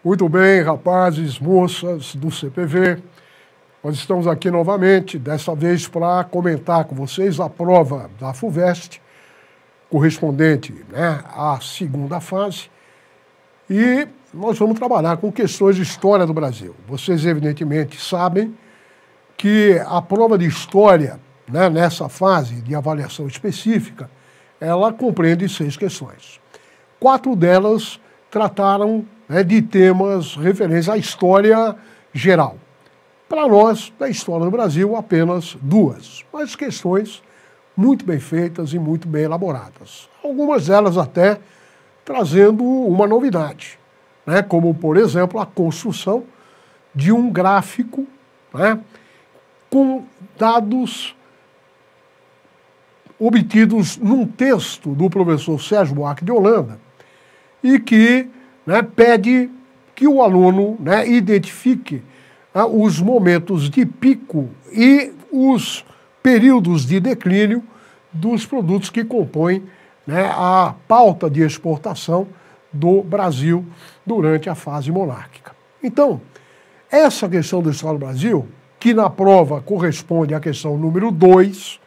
Muito bem, rapazes, moças do CPV, nós estamos aqui novamente, dessa vez para comentar com vocês a prova da FUVEST, correspondente, à segunda fase, e nós vamos trabalhar com questões de história do Brasil. Vocês evidentemente sabem que a prova de história, nessa fase de avaliação específica, ela compreende 6 questões. 4 delas trataram de temas referentes à história geral. Para nós, da história do Brasil, apenas 2, mas questões muito bem feitas e muito bem elaboradas. Algumas delas até trazendo uma novidade, como, por exemplo, a construção de um gráfico com dados obtidos num texto do professor Sérgio Buarque de Holanda e que pede que o aluno identifique os momentos de pico e os períodos de declínio dos produtos que compõem a pauta de exportação do Brasil durante a fase monárquica. Então, essa questão da história do Brasil, que na prova corresponde à questão número 2,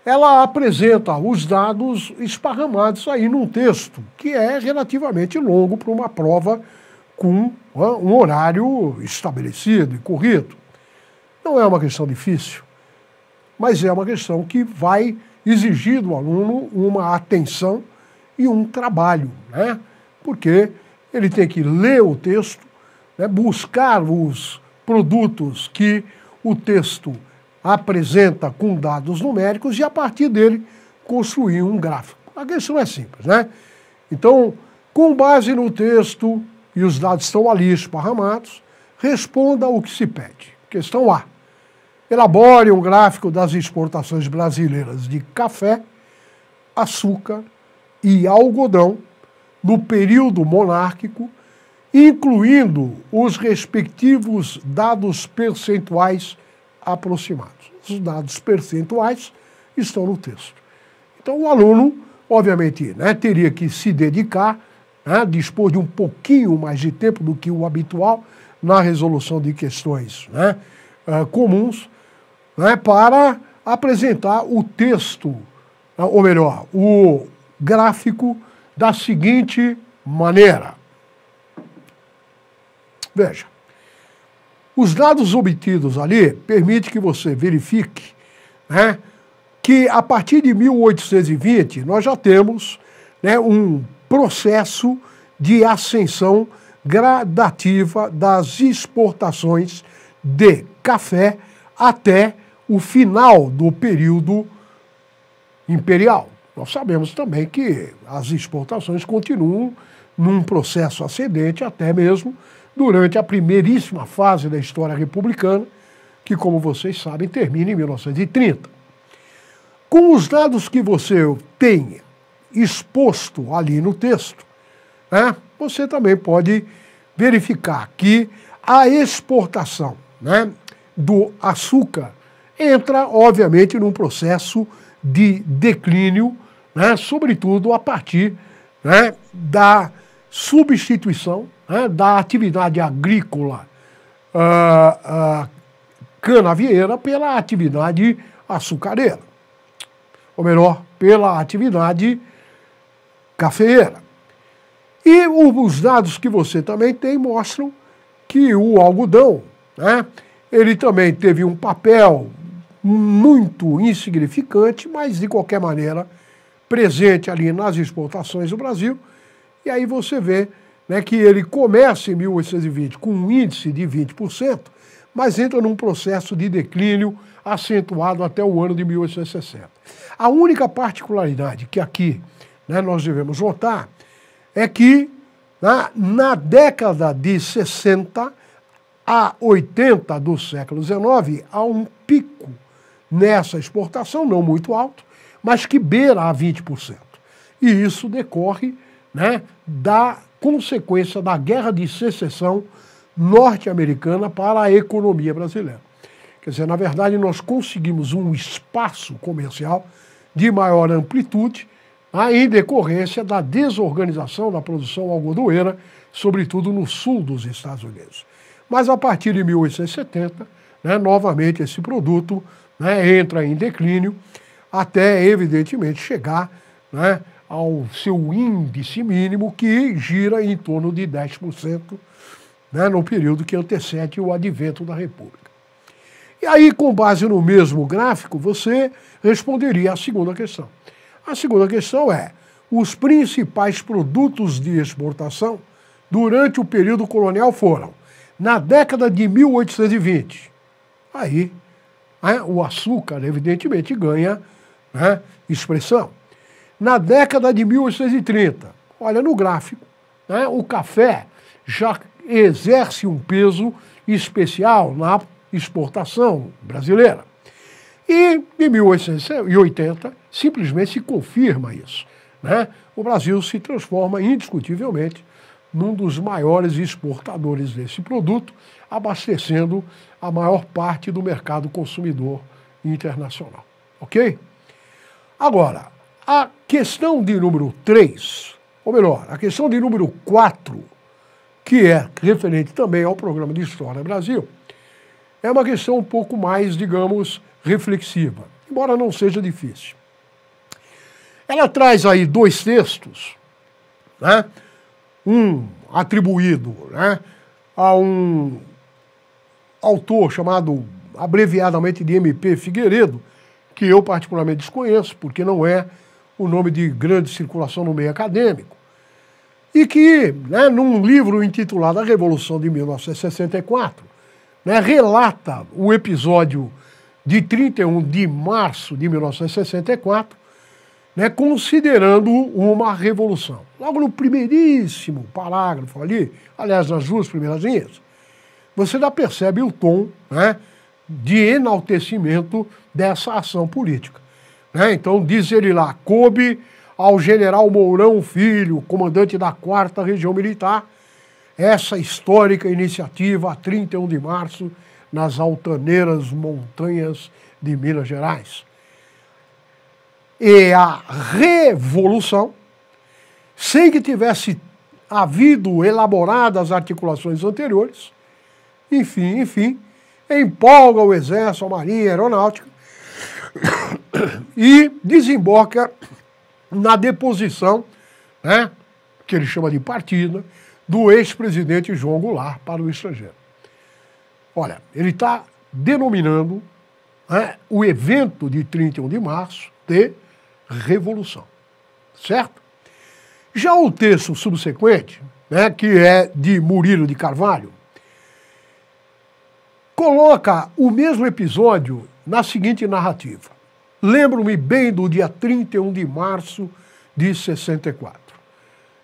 ela apresenta os dados esparramados aí num texto que é relativamente longo para uma prova com um horário estabelecido e corrido. Não é uma questão difícil, mas é uma questão que vai exigir do aluno uma atenção e um trabalho, porque ele tem que ler o texto, buscar os produtos que o texto apresenta com dados numéricos e, a partir dele, construir um gráfico. A questão é simples, Então, com base no texto, e os dados estão ali esparramados, responda o que se pede. Questão A. Elabore um gráfico das exportações brasileiras de café, açúcar e algodão no período monárquico, incluindo os respectivos dados percentuais aproximados. Os dados percentuais estão no texto. Então, o aluno, obviamente, teria que se dedicar, dispor de um pouquinho mais de tempo do que o habitual na resolução de questões comuns, para apresentar o texto, ou melhor, o gráfico da seguinte maneira. Veja. Os dados obtidos ali permitem que você verifique que a partir de 1820 nós já temos um processo de ascensão gradativa das exportações de café até o final do período imperial. Nós sabemos também que as exportações continuam num processo ascendente até mesmo durante a primeiríssima fase da história republicana, que, como vocês sabem, termina em 1930. Com os dados que você tem exposto ali no texto, você também pode verificar que a exportação do açúcar entra, obviamente, num processo de declínio, sobretudo a partir da substituição da atividade agrícola canavieira pela atividade açucareira, ou melhor, pela atividade cafeeira. E os dados que você também tem mostram que o algodão, ele também teve um papel muito insignificante, mas de qualquer maneira presente ali nas exportações do Brasil. E aí você vê que ele começa em 1820 com um índice de 20%, mas entra num processo de declínio acentuado até o ano de 1860. A única particularidade que aqui nós devemos notar é que na década de 60 a 80 do século XIX há um pico nessa exportação, não muito alto, mas que beira a 20%. E isso decorre da consequência da Guerra de Secessão norte-americana para a economia brasileira. Quer dizer, na verdade, nós conseguimos um espaço comercial de maior amplitude em decorrência da desorganização da produção algodoeira, sobretudo no sul dos Estados Unidos. Mas a partir de 1870, novamente esse produto entra em declínio, até evidentemente chegar ao seu índice mínimo, que gira em torno de 10%, no período que antecede o advento da República. E aí, com base no mesmo gráfico, você responderia à segunda questão. A segunda questão é: os principais produtos de exportação durante o período colonial foram, na década de 1820, aí o açúcar, evidentemente, ganha expressão. Na década de 1830, olha no gráfico, o café já exerce um peso especial na exportação brasileira. E em 1880, simplesmente se confirma isso. O Brasil se transforma indiscutivelmente num dos maiores exportadores desse produto, abastecendo a maior parte do mercado consumidor internacional. Ok? Agora, a questão de número 3, ou melhor, a questão de número 4, que é referente também ao programa de História Brasil, é uma questão um pouco mais, digamos, reflexiva, embora não seja difícil. Ela traz aí dois textos, um atribuído a um autor chamado abreviadamente de MP Figueiredo, que eu particularmente desconheço, porque não é o nome de grande circulação no meio acadêmico, e que, num livro intitulado A Revolução de 1964, relata o episódio de 31 de março de 1964, considerando uma revolução. Logo no primeiríssimo parágrafo ali, aliás, nas duas primeiras linhas, você já percebe o tom de enaltecimento dessa ação política. Então, diz ele lá: coube ao general Mourão Filho, comandante da 4ª Região Militar, essa histórica iniciativa a 31 de março nas altaneiras montanhas de Minas Gerais. E a revolução, sem que tivesse havido elaboradas articulações anteriores, enfim, empolga o Exército, a Marinha, a Aeronáutica e desemboca na deposição, que ele chama de partida, do ex-presidente João Goulart para o estrangeiro. Olha, ele está denominando o evento de 31 de março de revolução, certo? Já o texto subsequente, que é de Murilo de Carvalho, coloca o mesmo episódio na seguinte narrativa: lembro-me bem do dia 31 de março de 64.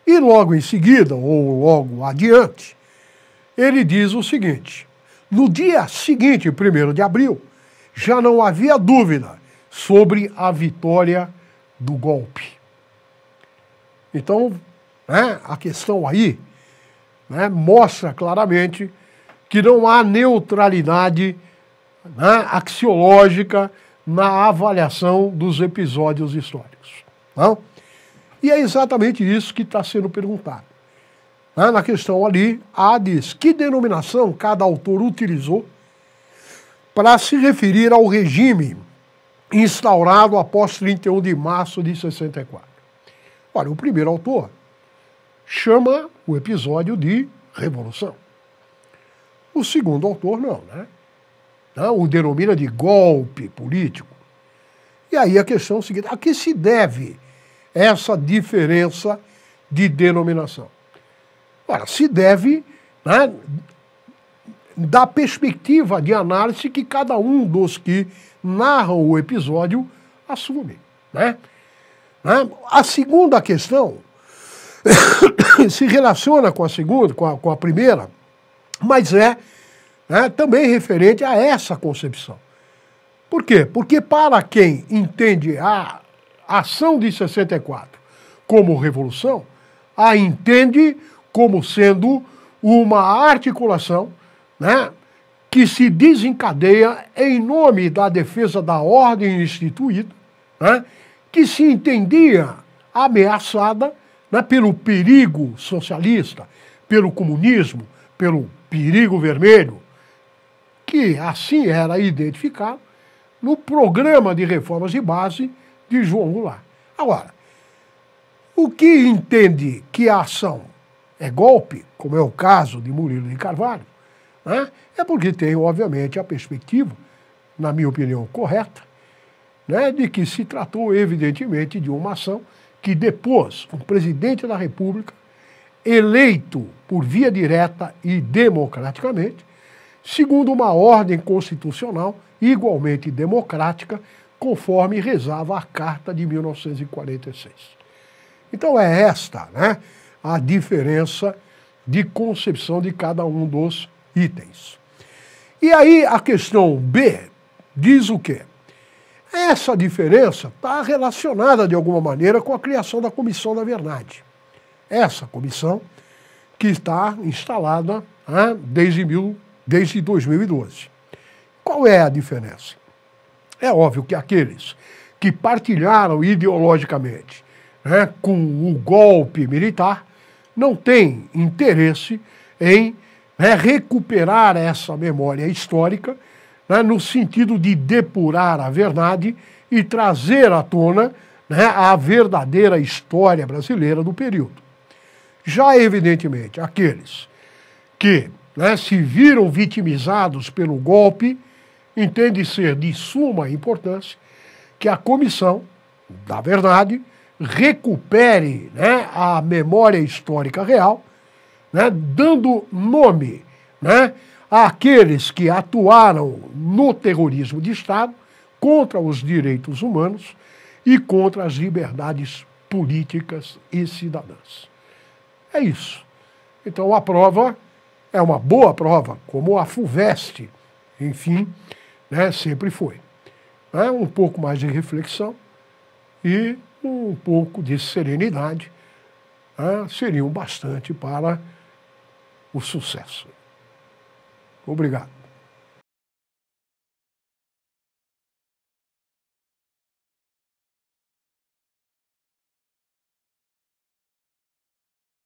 E logo em seguida, ou logo adiante, ele diz o seguinte: no dia seguinte, 1º de abril, já não havia dúvida sobre a vitória do golpe. Então, a questão aí mostra claramente que não há neutralidade axiológica na avaliação dos episódios históricos. Não? E é exatamente isso que está sendo perguntado. Na questão ali, diz que denominação cada autor utilizou para se referir ao regime instaurado após 31 de março de 64. Olha, o primeiro autor chama o episódio de revolução. O segundo autor não, o denomina de golpe político. E aí a questão é a seguinte: a que se deve essa diferença de denominação? Ora, se deve da perspectiva de análise que cada um dos que narram o episódio assume. A segunda questão se relaciona com a segunda, com a primeira, mas também referente a essa concepção. Por quê? Porque para quem entende a ação de 64 como revolução, a entende como sendo uma articulação que se desencadeia em nome da defesa da ordem instituída, que se entendia ameaçada, né, pelo perigo socialista, pelo comunismo, pelo perigo vermelho, que assim era identificado no programa de reformas de base de João Goulart. Agora, o que entende que a ação é golpe, como é o caso de Murilo de Carvalho, né, é porque tem, obviamente, a perspectiva, na minha opinião, correta, né, de que se tratou, evidentemente, de uma ação que depois um presidente da República, eleito por via direta e democraticamente, segundo uma ordem constitucional igualmente democrática, conforme rezava a Carta de 1946. Então é esta, né, a diferença de concepção de cada um dos itens. E aí a questão B diz o quê? Essa diferença está relacionada de alguma maneira com a criação da Comissão da Verdade. Essa comissão que está instalada, né, desde 2012. Qual é a diferença? É óbvio que aqueles que partilharam ideologicamente, né, com o golpe militar não têm interesse em, né, recuperar essa memória histórica, né, no sentido de depurar a verdade e trazer à tona, né, a verdadeira história brasileira do período. Já, evidentemente, aqueles que, né, se viram vitimizados pelo golpe, entende ser de suma importância que a Comissão da Verdade recupere, né, a memória histórica real, né, dando nome, né, àqueles que atuaram no terrorismo de Estado contra os direitos humanos e contra as liberdades políticas e cidadãs. É isso. Então a prova é uma boa prova, como a FUVEST, enfim, né, sempre foi. Um pouco mais de reflexão e um pouco de serenidade, né, seriam bastante para o sucesso. Obrigado.